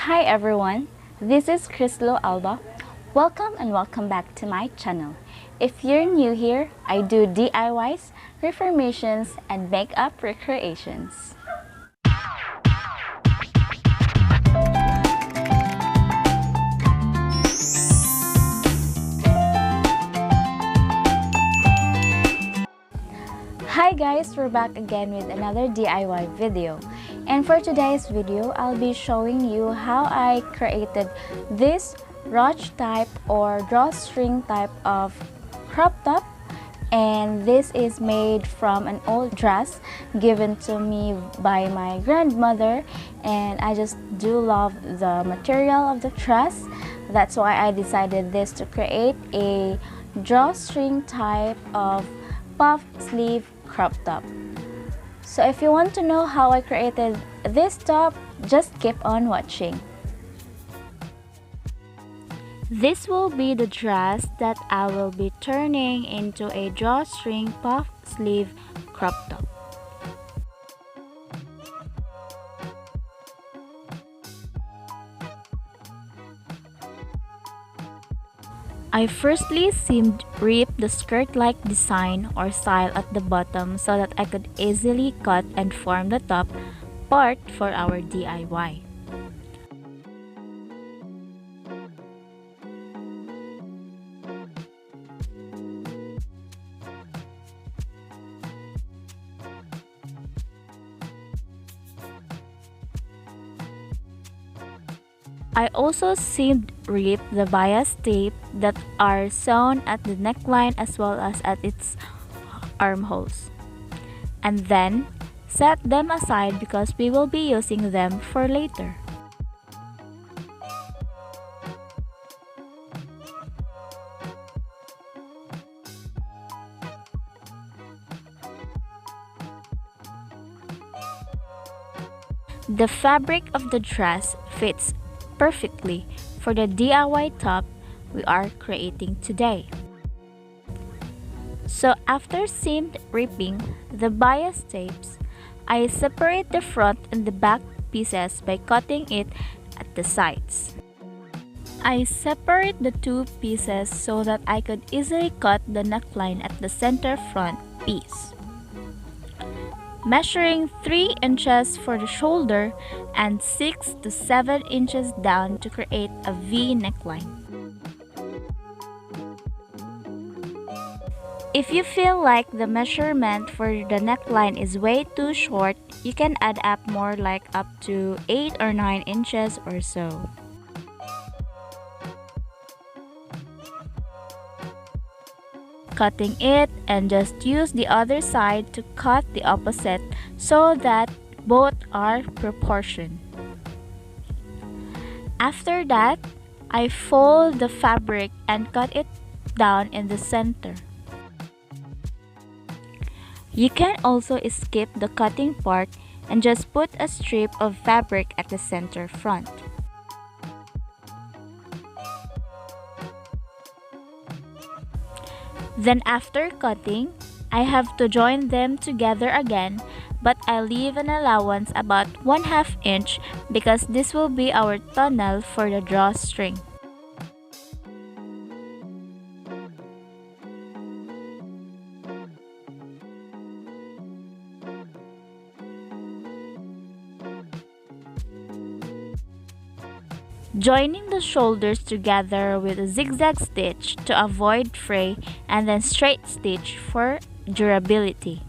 Hi everyone, this is Chrislou Alba. Welcome and welcome back to my channel. If you're new here, I do DIYs, reformations, and makeup recreations. Hi guys, we're back again with another DIY video. And for today's video, I'll be showing you how I created this ruche type or drawstring type of crop top. And this is made from an old dress given to me by my grandmother, and I just do love the material of the dress. That's why I decided this to create a drawstring type of puff sleeve crop top. So if you want to know how I created this top, just keep on watching. This will be the dress that I will be turning into a drawstring puff sleeve crop top. I firstly seamed ripped the skirt-like design or style at the bottom so that I could easily cut and form the top part for our DIY. I also seamed ripped the bias tape that are sewn at the neckline as well as at its armholes, and then set them aside because we will be using them for later. The fabric of the dress fits perfectly for the DIY top we are creating today. So after seamed ripping the bias tapes, I separate the front and the back pieces by cutting it at the sides. I separate the two pieces so that I could easily cut the neckline at the center front piece, measuring 3 inches for the shoulder and 6 to 7 inches down to create a V neckline. If you feel like the measurement for the neckline is way too short, you can add up more, like up to 8 or 9 inches or so. Cutting it, and just use the other side to cut the opposite so that both are proportioned. After that, I fold the fabric and cut it down in the center. You can also skip the cutting part and just put a strip of fabric at the center front. Then after cutting, I have to join them together again, but I leave an allowance about 1/2 inch because this will be our tunnel for the drawstring. Joining the shoulders together with a zigzag stitch to avoid fray, and then straight stitch for durability.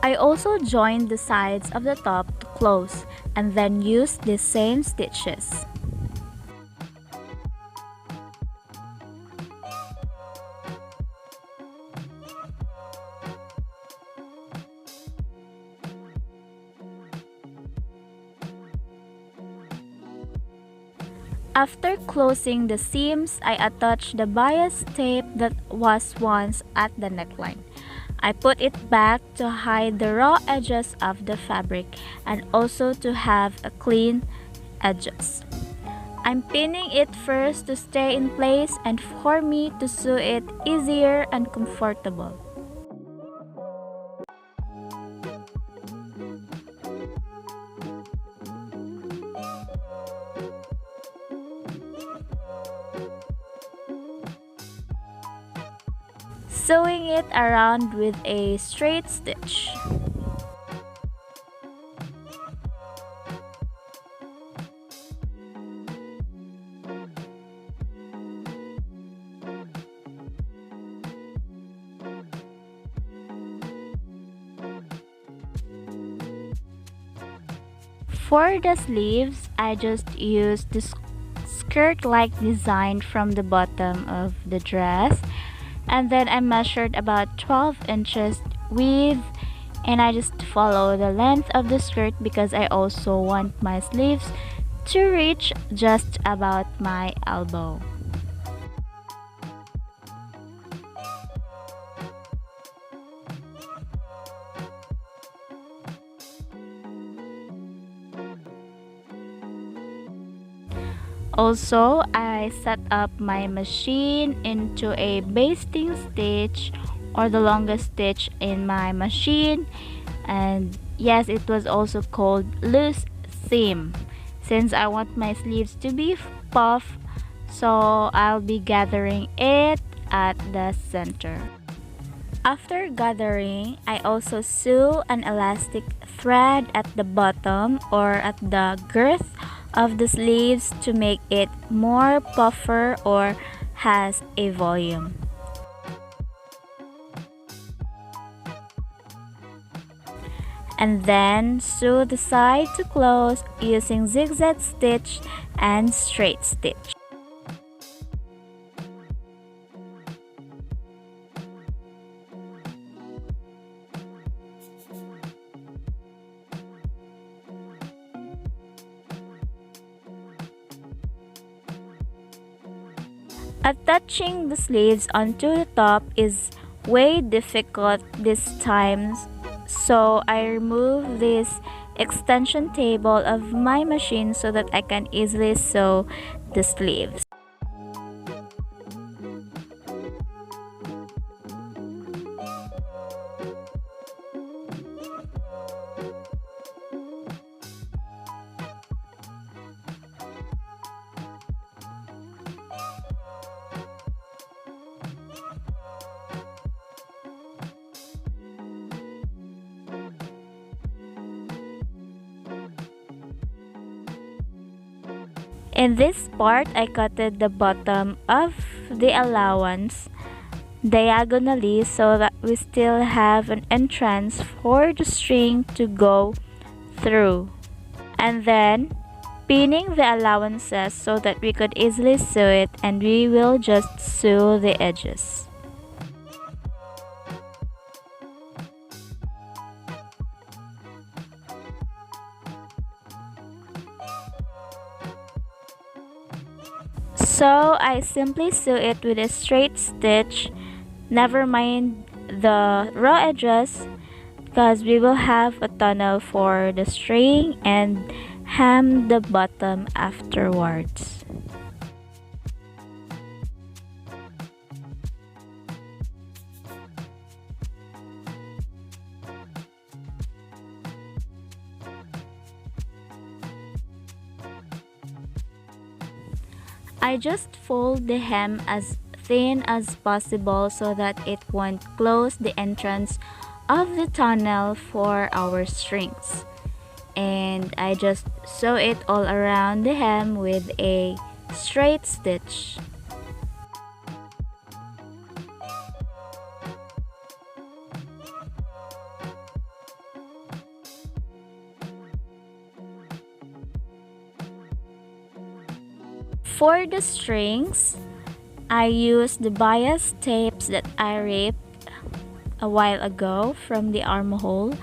I also joined the sides of the top to close and then use the same stitches. After closing the seams, I attach the bias tape that was once at the neckline. I put it back to hide the raw edges of the fabric and also to have a clean edges. I'm pinning it first to stay in place and for me to sew it easier and comfortable. Sewing it around with a straight stitch. For the sleeves, I just used this skirt-like design from the bottom of the dress, and then I measured about 12 inches width, and I just follow the length of the skirt because I also want my sleeves to reach just about my elbow. Also, I set up my machine into a basting stitch or the longest stitch in my machine, and yes, it was also called loose seam since I want my sleeves to be puff, so I'll be gathering it at the center. After gathering, I also sew an elastic thread at the bottom or at the girth of the sleeves to make it more puffer or has a volume. And then sew the side to close using zigzag stitch and straight stitch. Attaching the sleeves onto the top is way difficult this time, so I remove this extension table of my machine so that I can easily sew the sleeves. In this part, I cutted the bottom of the allowance diagonally so that we still have an entrance for the string to go through. And then pinning the allowances so that we could easily sew it, and we will just sew the edges. So I simply sew it with a straight stitch, never mind the raw edges because we will have a tunnel for the string and hem the bottom afterwards. I just fold the hem as thin as possible so that it won't close the entrance of the tunnel for our strings. And I just sew it all around the hem with a straight stitch. For the strings, I use the bias tapes that I ripped a while ago from the armhole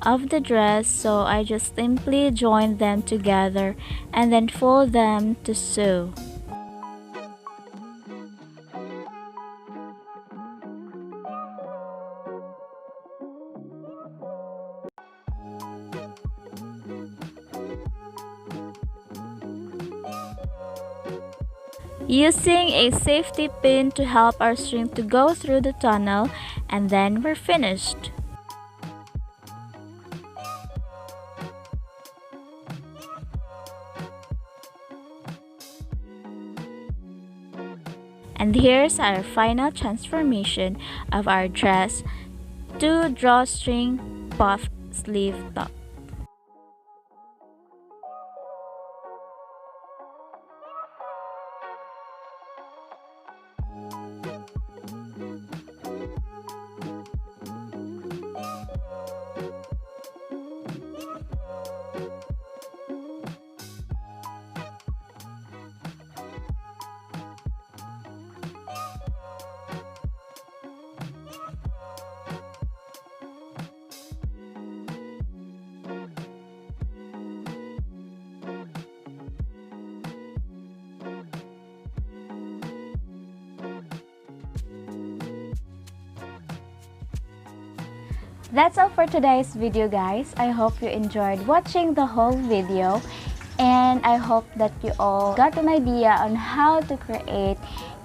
of the dress, so I just simply join them together and then fold them to sew. using a safety pin to help our string to go through the tunnel, and then we're finished. And here's our final transformation of our dress to drawstring puff sleeve top. That's all for today's video, guys. I hope you enjoyed watching the whole video, and I hope that you all got an idea on how to create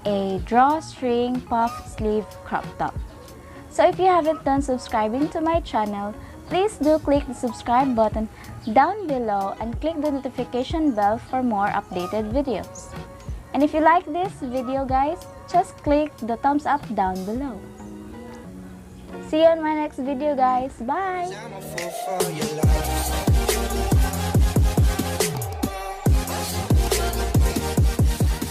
a drawstring puff sleeve crop top. So if you haven't done subscribing to my channel, please do click the subscribe button down below and click the notification bell for more updated videos. And if you like this video, guys, just click the thumbs up down below. See you on my next video, guys. Bye!